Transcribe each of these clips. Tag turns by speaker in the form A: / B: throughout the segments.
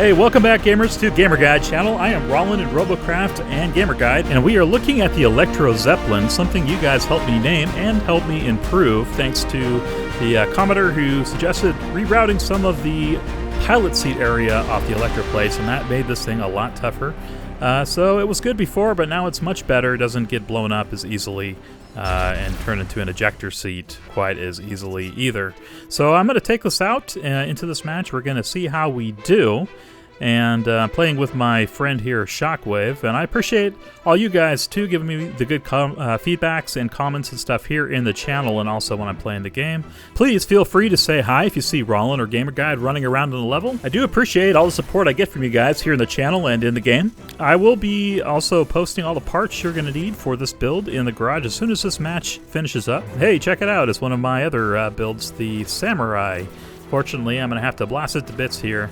A: Hey, welcome back, gamers, to Gamer Guide channel. I am Roland and Robocraft and Gamer Guide, and we are looking at the Electro Zeppelin, something you guys helped me name and helped me improve, thanks to the commenter who suggested rerouting some of the pilot seat area off the Electroplates, and that made this thing a lot tougher. So it was good before, but now it's much better. It doesn't get blown up as easily and turn into an ejector seat quite as easily either. So I'm going to take this out into this match. We're going to see how we do. And playing with my friend here, Shockwave. And I appreciate all you guys, too, giving me the good feedbacks and comments and stuff here in the channel and also when I'm playing the game. Please feel free to say hi if you see Roland or Gamer Guide running around in the level. I do appreciate all the support I get from you guys here in the channel and in the game. I will be also posting all the parts you're going to need for this build in the garage as soon as this match finishes up. Hey, check it out. It's one of my other builds, the Samurai. Fortunately, I'm going to have to blast it to bits here,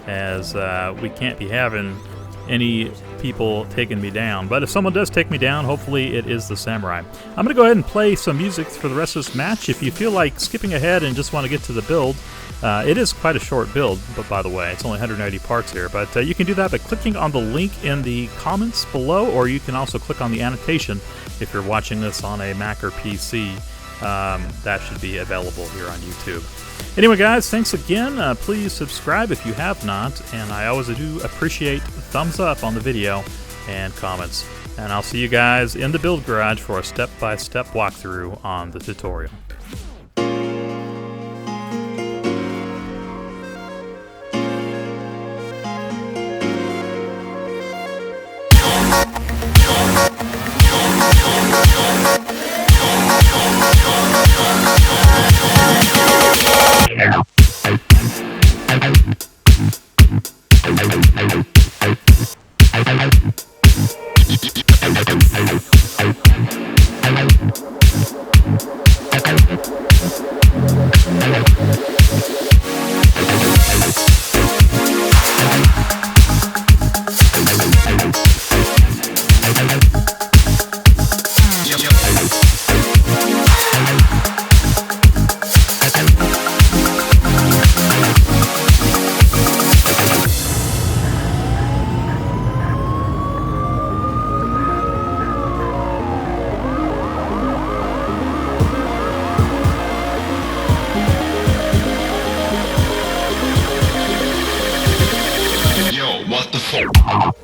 A: as we can't be having any people taking me down. But if someone does take me down, hopefully it is the Samurai. I'm going to go ahead and play some music for the rest of this match. If you feel like skipping ahead and just want to get to the build, it is quite a short build, but by the way, it's only 190 parts here. But you can do that by clicking on the link in the comments below, or you can also click on the annotation if you're watching this on a Mac or PC. That should be available here on YouTube. Anyway, guys, thanks again. Please subscribe if you have not, and I always do appreciate thumbs up on the video and comments. And I'll see you guys in the build garage for a step-by-step walkthrough on the tutorial.
B: What the fuck?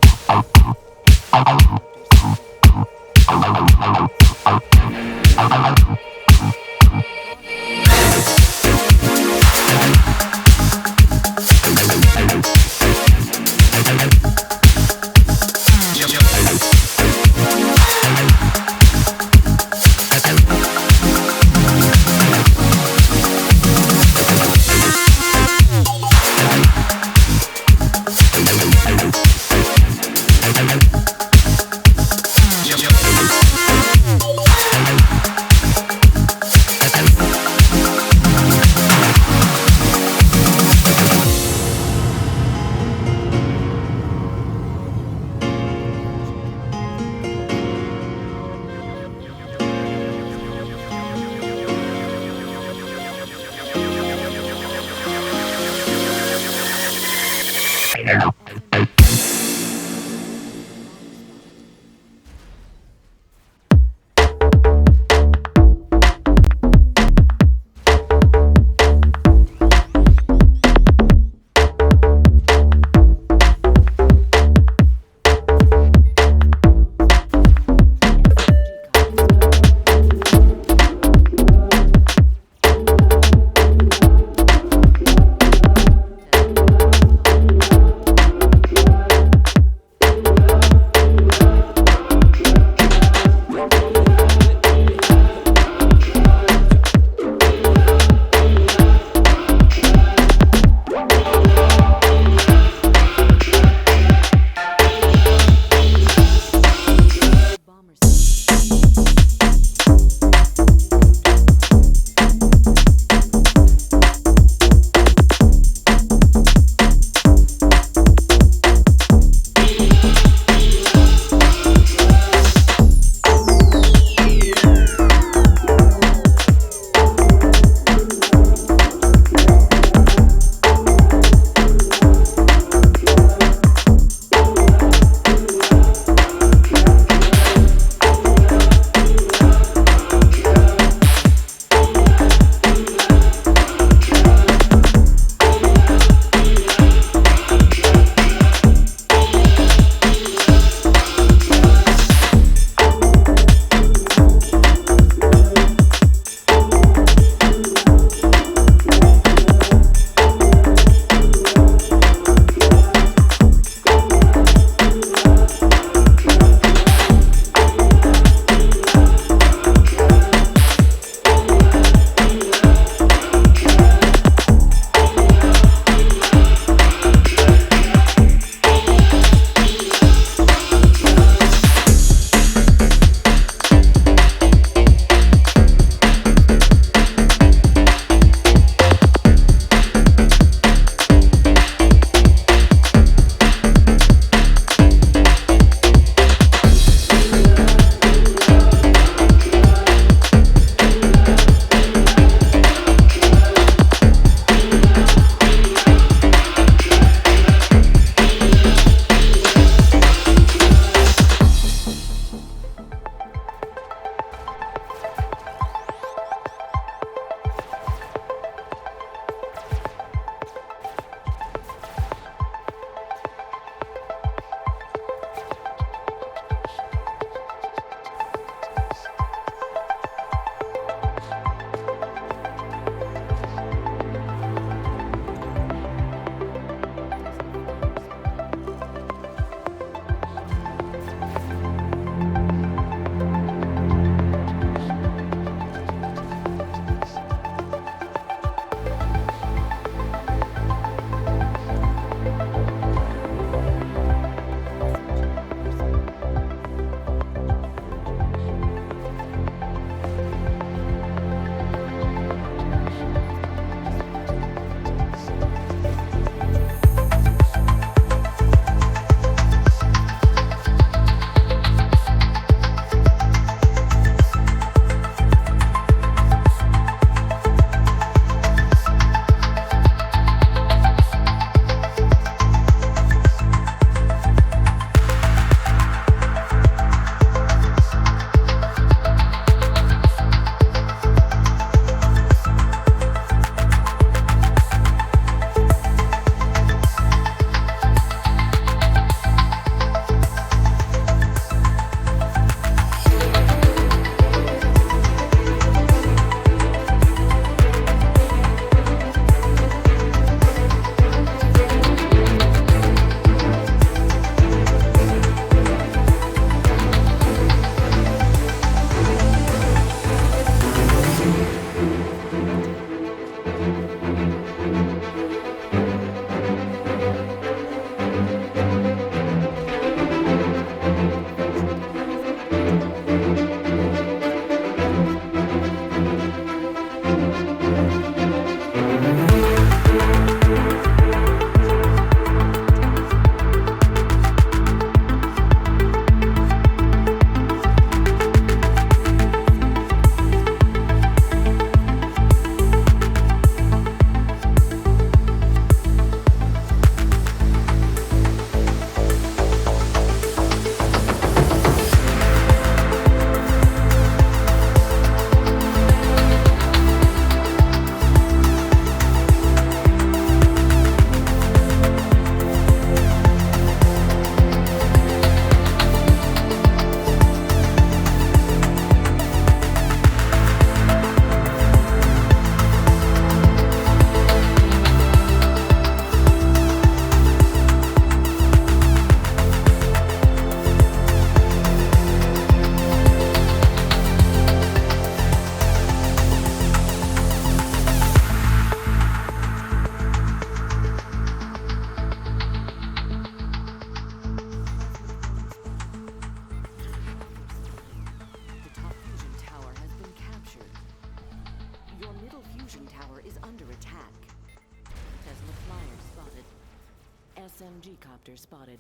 C: SMG copter spotted.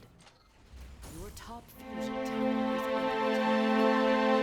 C: Your top fusion tower is under attack.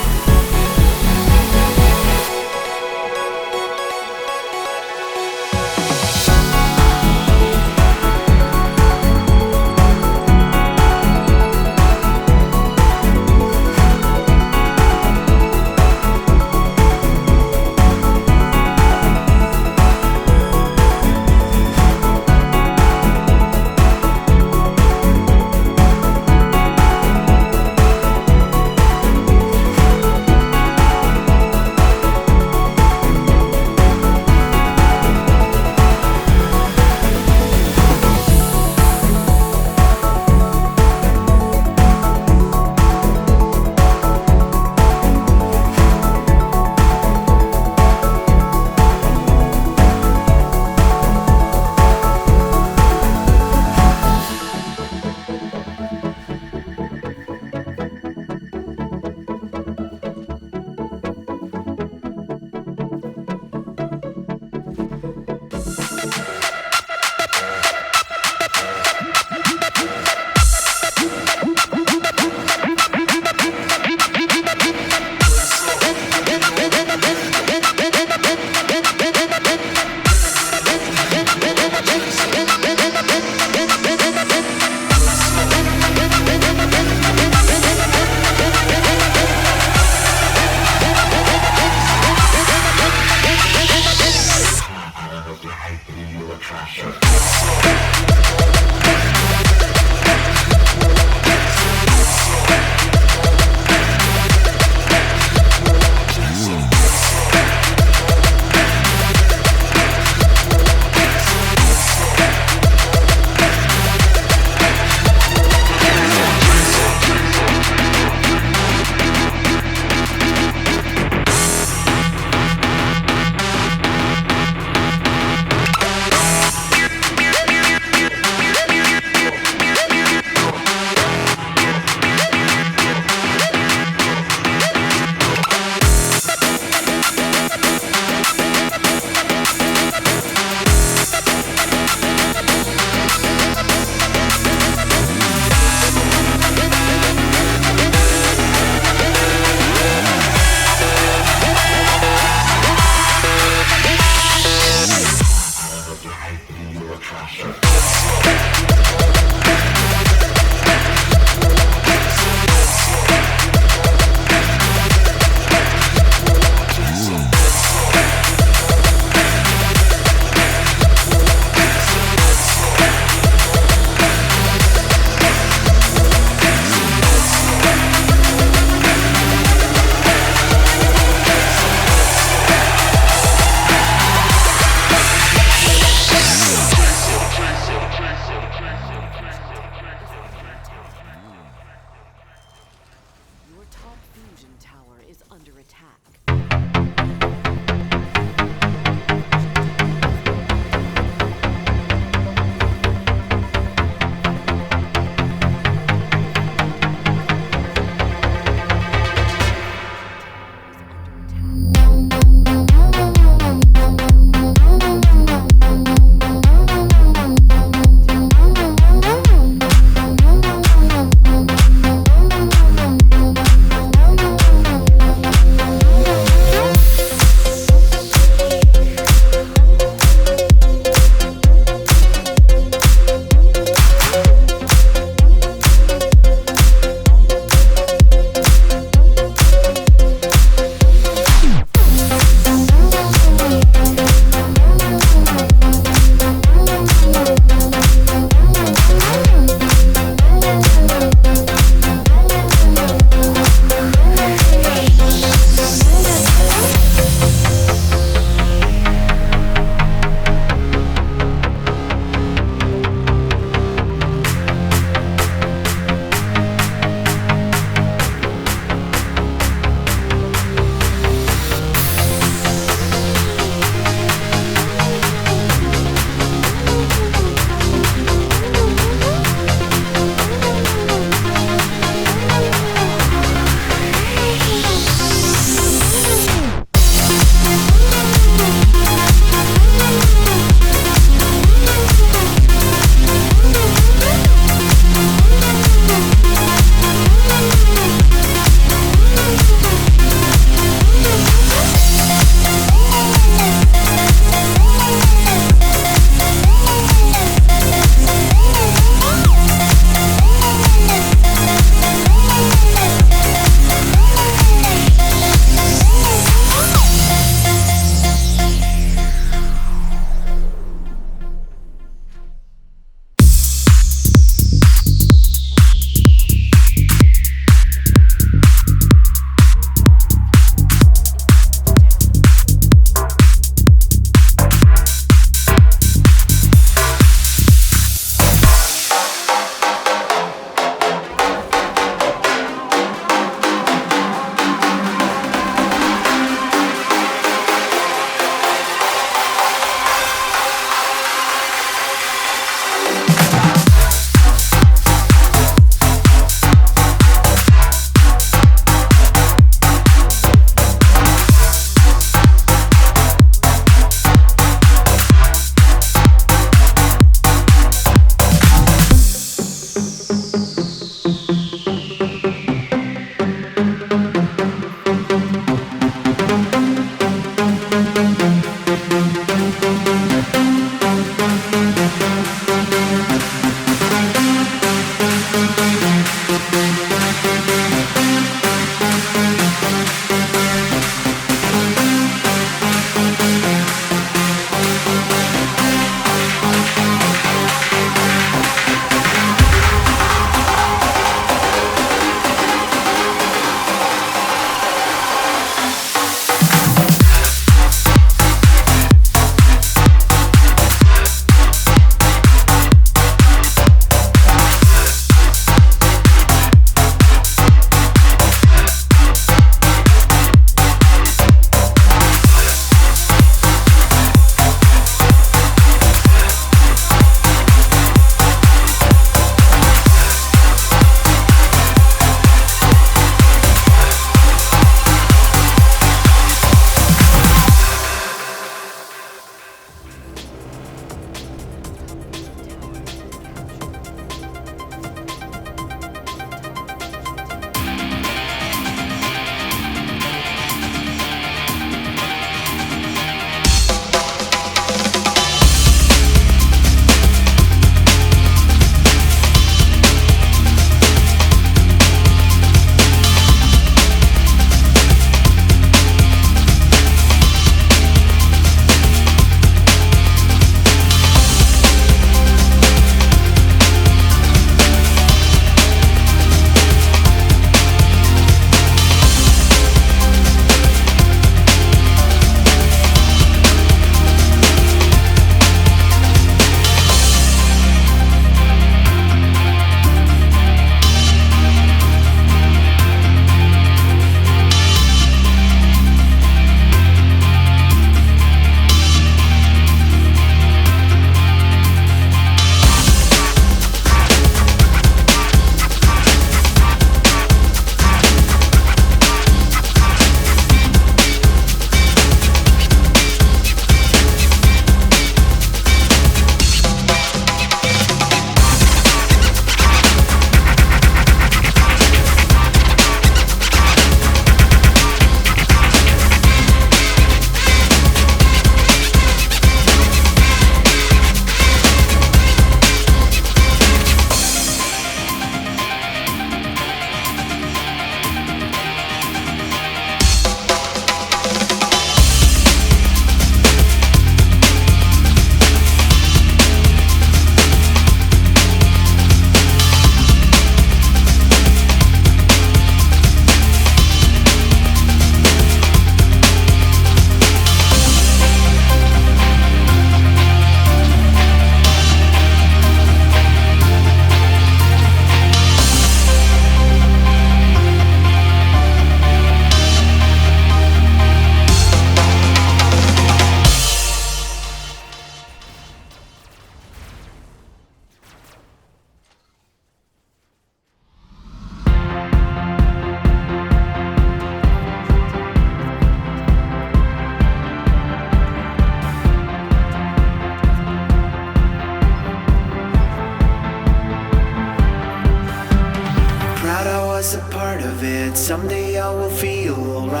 D: was a part of it. Someday I will feel alright.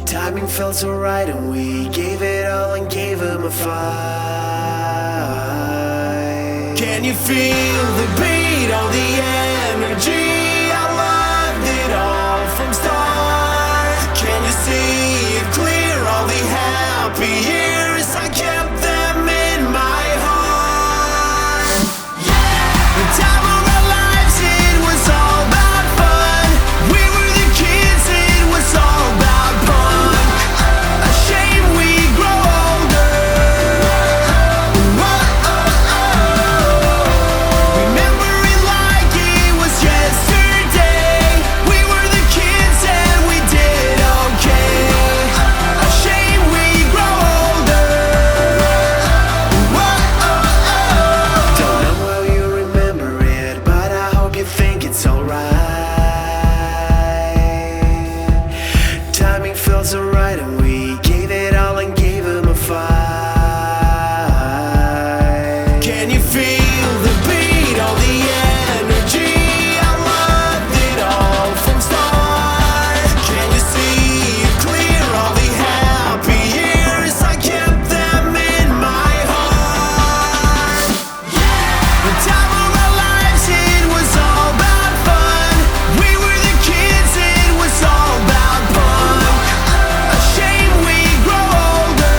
D: Timing felt so right and we gave it all and gave him a fight. Can you feel the beat, all the energy? I loved it all from start. Can you see it clear, all the happy years? I kept them in my heart. The time of our lives, it was all about fun. We were the kids, it was all about fun. A shame we grow older. Remember it like it was yesterday. We were the kids and we did okay. A shame we grow older. Don't know how you remember it, but I hope you think it's alright. Timing felt so right and we gave it all and gave him a fight. Can you feel the beat, all the energy? I loved it all from start. Can you see it clear, all the happy years? I kept them in my heart. The time of our lives, it was all about fun. We were the kids, it was all about fun. A shame we grow older.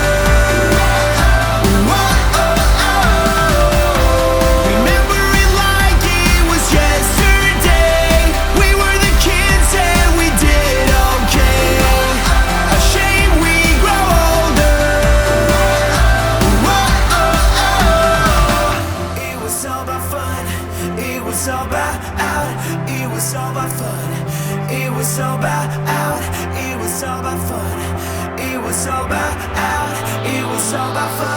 D: Remember it like it was yesterday. We were the kids and we did okay. A shame we grow older. It was all about fun. It was all about out. It was all about fun. It was all about out. It was all about fun. It was all about out. It was all about fun.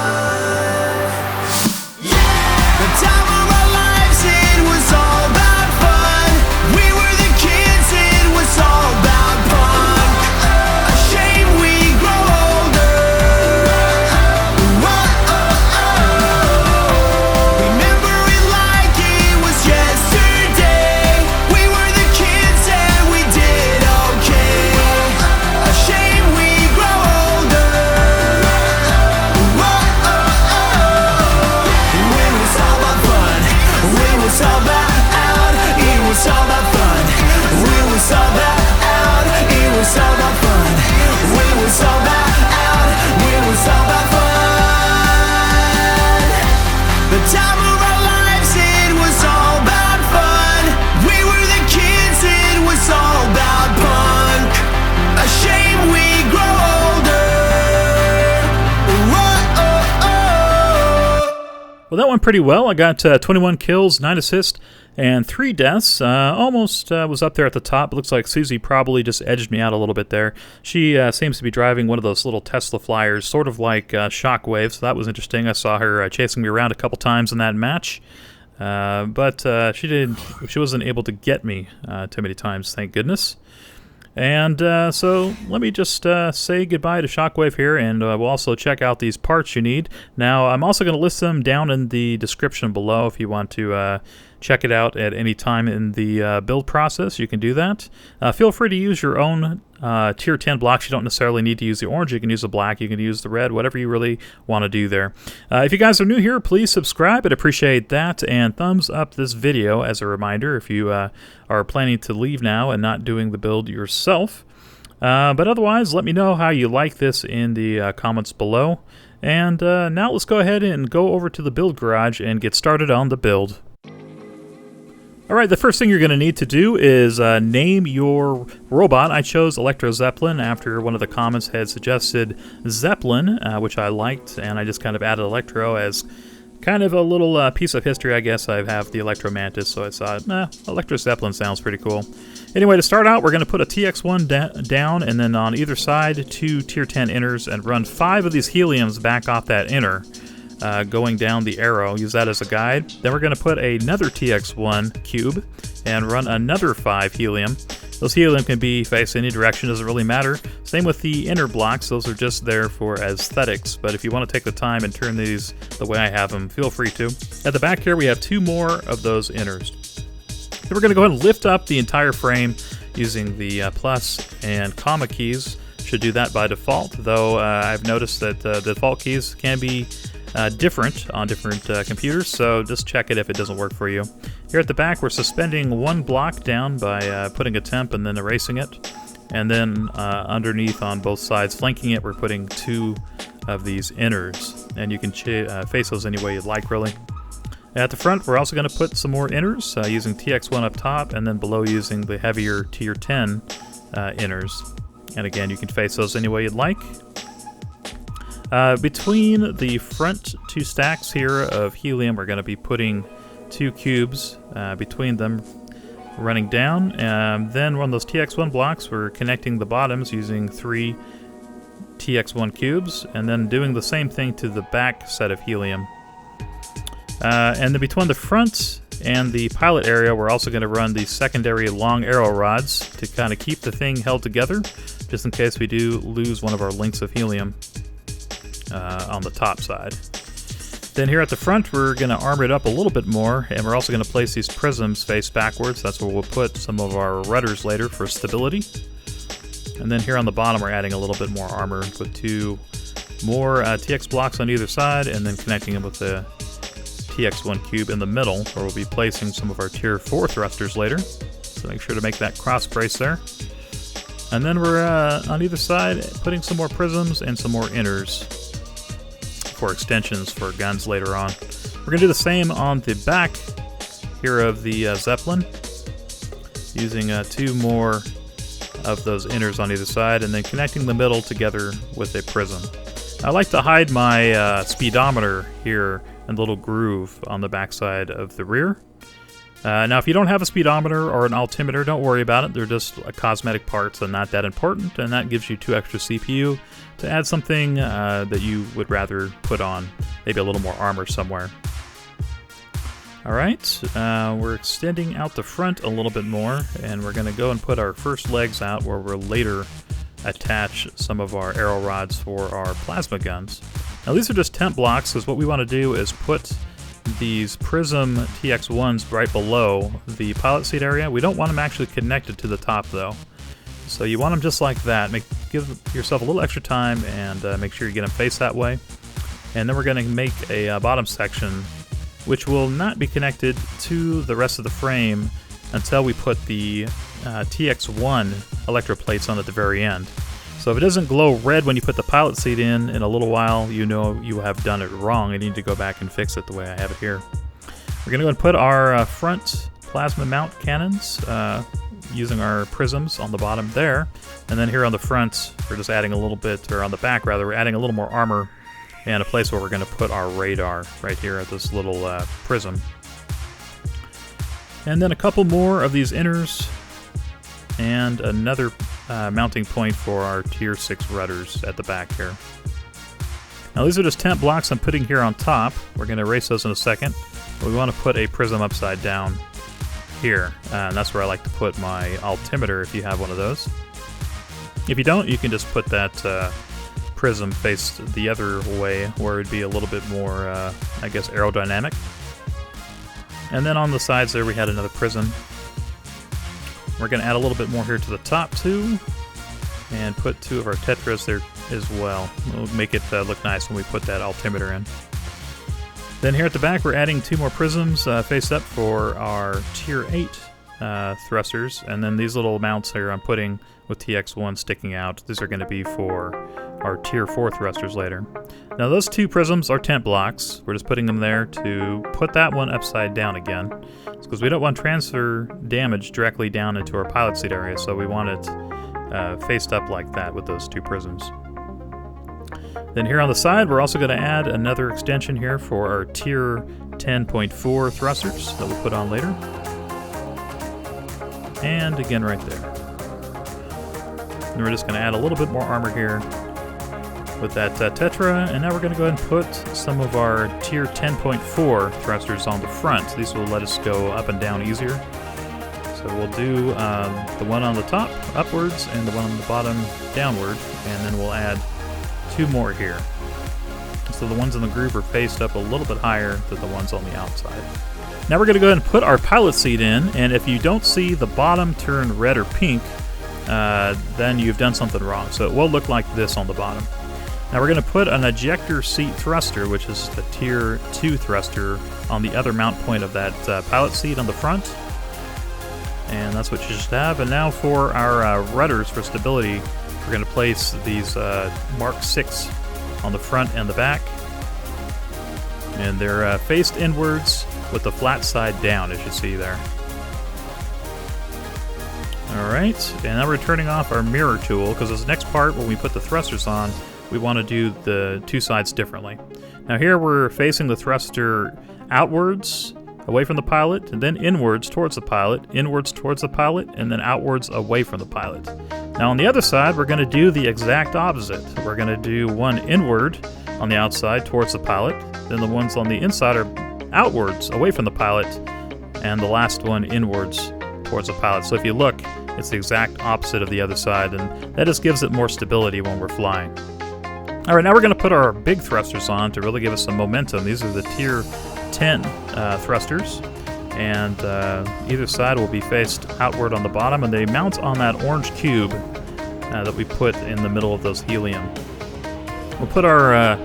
D: The time of our lives, it was all about fun. We were the kids, it was all about fun. A shame we grow older. Remember it like it was yesterday. We were the kids and we did okay. A shame we grow older. When it was all about fun, when it was all about out, it was all about fun. When it was all about out, it was all about fun. When it was all about out, when it was all about fun. The time of our lives, it was all about fun. We were the kids, it was all about punk. A shame we grow older.
A: Well, that went pretty well. I got 21 kills, 9 assists, and 3 deaths. Almost was up there at the top. It looks like Susie probably just edged me out a little bit there. She seems to be driving one of those little Tesla Flyers, sort of like Shockwave, so that was interesting. I saw her chasing me around a couple times in that match. But she wasn't able to get me too many times, thank goodness. And so let me just say goodbye to Shockwave here, and we'll also check out these parts you need. Now, I'm also going to list them down in the description below if you want to check it out at any time in the build process. You can do that. Feel free to use your own tier 10 blocks. You don't necessarily need to use the orange. You can use the black. You can use the red, whatever you really want to do there. If you guys are new here, please subscribe. I'd appreciate that. And thumbs up this video as a reminder if you are planning to leave now and not doing the build yourself. But otherwise, let me know how you like this in the comments below. And now let's go ahead and go over to the build garage and get started on the build. Alright, the first thing you're going to need to do is name your robot. I chose Electro Zeppelin after one of the comments had suggested Zeppelin, which I liked, and I just kind of added Electro as kind of a little piece of history, I guess. I have the Electro Mantis, so I thought, Electro Zeppelin sounds pretty cool. Anyway, to start out, we're going to put a TX-1 down, and then on either side, 2 tier 10 inners, and run 5 of these heliums back off that inner. Going down the arrow, use that as a guide. Then we're going to put another TX-1 cube and run another 5 helium, Those helium can be faced any direction, doesn't really matter. Same with the inner blocks, those are just there for aesthetics, but if you want to take the time and turn these the way I have them, feel free to. At the back here we have 2 more of those inners. Then we're going to go ahead and lift up the entire frame using the plus and comma keys. Should do that by default, though I've noticed that the default keys can be different on different computers, so just check it if it doesn't work for you. Here at the back, we're suspending 1 block down by putting a temp and then erasing it. And then underneath on both sides, flanking it, we're putting 2 of these inners. And you can face those any way you'd like, really. At the front, we're also going to put some more inners using TX-1 up top, and then below using the heavier Tier 10 inners. And again, you can face those any way you'd like. Between the front 2 stacks here of helium, we're going to be putting 2 cubes between them, running down. Then on those TX-1 blocks, we're connecting the bottoms using 3 TX-1 cubes, and then doing the same thing to the back set of helium. And then between the front and the pilot area, we're also going to run the secondary long arrow rods to kind of keep the thing held together, just in case we do lose one of our links of helium on the top side. Then here at the front, we're going to armor it up a little bit more, and we're also going to place these prisms face backwards. That's where we'll put some of our rudders later for stability. And then here on the bottom, we're adding a little bit more armor with 2 more TX blocks on either side, and then connecting them with the TX-1 cube in the middle, where we'll be placing some of our Tier 4 thrusters later. So make sure to make that cross brace there. And then we're on either side putting some more prisms and some more inners for extensions for guns later on. We're going to do the same on the back here of the Zeppelin, using 2 more of those inners on either side, and then connecting the middle together with a prism. I like to hide my speedometer here in the little groove on the backside of the rear. Now, if you don't have a speedometer or an altimeter, don't worry about it. They're just cosmetic parts and not that important, and that gives you 2 extra CPU to add something that you would rather put on, maybe a little more armor somewhere. Alright, we're extending out the front a little bit more, and we're going to go and put our first legs out where we'll later attach some of our arrow rods for our plasma guns. Now these are just temp blocks, because what we want to do is put these Prism TX-1s right below the pilot seat area. We don't want them actually connected to the top though. So you want them just like that. Give yourself a little extra time and make sure you get them faced that way. And then we're going to make a bottom section which will not be connected to the rest of the frame until we put the TX-1 electroplates on at the very end. So if it doesn't glow red when you put the pilot seat in a little while, you know you have done it wrong and you need to go back and fix it the way I have it here. We're going to go and put our front plasma mount cannons using our prisms on the bottom there. And then here on the front, we're just adding a little bit, or on the back rather, we're adding a little more armor and a place where we're going to put our radar right here at this little prism. And then a couple more of these inners and another mounting point for our Tier 6 rudders at the back here. Now these are just temp blocks I'm putting here on top. We're going to erase those in a second. But we want to put a prism upside down here. And that's where I like to put my altimeter if you have one of those. If you don't, you can just put that prism faced the other way where it'd be a little bit more, I guess, aerodynamic. And then on the sides there we had another prism. We're going to add a little bit more here to the top too, and put 2 of our tetras there as well. It'll make it look nice when we put that altimeter in. Then here at the back we're adding 2 more prisms faced up for our Tier 8 thrusters, and then these little mounts here I'm putting with TX-1 sticking out. These are going to be for our Tier 4 thrusters later. Now those 2 prisms are temp blocks. We're just putting them there to put that one upside down again, because we don't want transfer damage directly down into our pilot seat area, so we want it faced up like that with those 2 prisms. Then here on the side we're also going to add another extension here for our Tier 10.4 thrusters that we'll put on later. And again right there. And we're just going to add a little bit more armor here with that Tetra, and now we're going to go ahead and put some of our Tier 10.4 thrusters on the front. These will let us go up and down easier. So So we'll do the one on the top upwards and the one on the bottom downward, and then we'll add 2 more here. So the ones in the groove are faced up a little bit higher than the ones on the outside. Now we're going to go ahead and put our pilot seat in, and if you don't see the bottom turn red or pink, then you've done something wrong. So it will look like this on the bottom. Now we're going to put an ejector seat thruster, which is the Tier 2 thruster, on the other mount point of that pilot seat on the front. And that's what you should have. And now for our rudders for stability, we're going to place these Mk6 on the front and the back. And they're faced inwards with the flat side down, as you see there. Alright, and now we're turning off our mirror tool, because this next part, when we put the thrusters on, we want to do the 2 sides differently. Now here we're facing the thruster outwards, away from the pilot, and then inwards towards the pilot, inwards towards the pilot, and then outwards away from the pilot. Now on the other side, we're going to do the exact opposite. We're going to do one inward on the outside towards the pilot, then the ones on the inside are outwards away from the pilot, and the last one inwards towards the pilot. So if you look, it's the exact opposite of the other side, and that just gives it more stability when we're flying. Alright, now we're going to put our big thrusters on to really give us some momentum. These are the Tier 10 thrusters, and either side will be faced outward on the bottom, and they mount on that orange cube that we put in the middle of those helium. We'll put our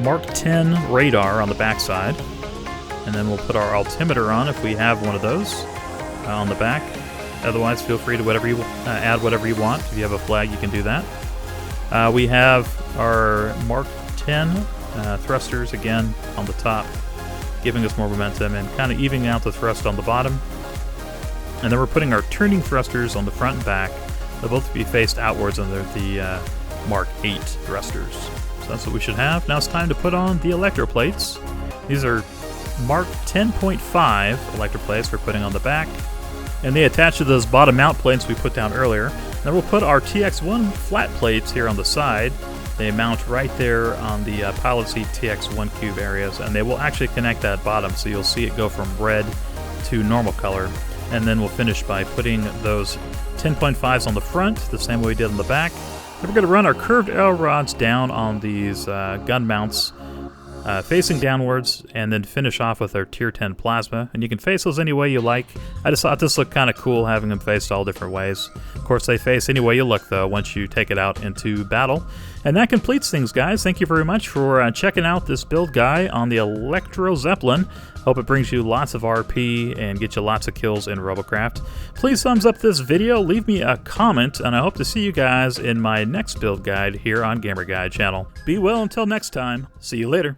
A: Mk10 radar on the back side, and then we'll put our altimeter on if we have one of those on the back. Otherwise, feel free to add whatever you want. If you have a flag, you can do that. We have our Mk10 thrusters again on the top, giving us more momentum and kind of evening out the thrust on the bottom. And then we're putting our turning thrusters on the front and back. They'll both be faced outwards, and they're the Mk8 thrusters. So that's what we should have. Now it's time to put on the electroplates. These are Mk10.5 electroplates we're putting on the back, and they attach to those bottom mount plates we put down earlier. Then we'll put our TX1 flat plates here on the side. They mount right there on the pilot seat TX1 cube areas, and they will actually connect that bottom, so you'll see it go from red to normal color. And then we'll finish by putting those 10.5s on the front, the same way we did on the back. Then we're going to run our curved Aerods down on these gun mounts, facing downwards, and then finish off with our Tier 10 plasma. And you can face those any way you like. I just thought this looked kind of cool, having them faced all different ways. Of course, they face any way you look, though, once you take it out into battle. And that completes things, guys. Thank you very much for checking out this build guide on the Electro Zeppelin. Hope it brings you lots of RP and get you lots of kills in Robocraft. Please thumbs up this video, leave me a comment, and I hope to see you guys in my next build guide here on Gamer Guide channel. Be well until next time. See you later.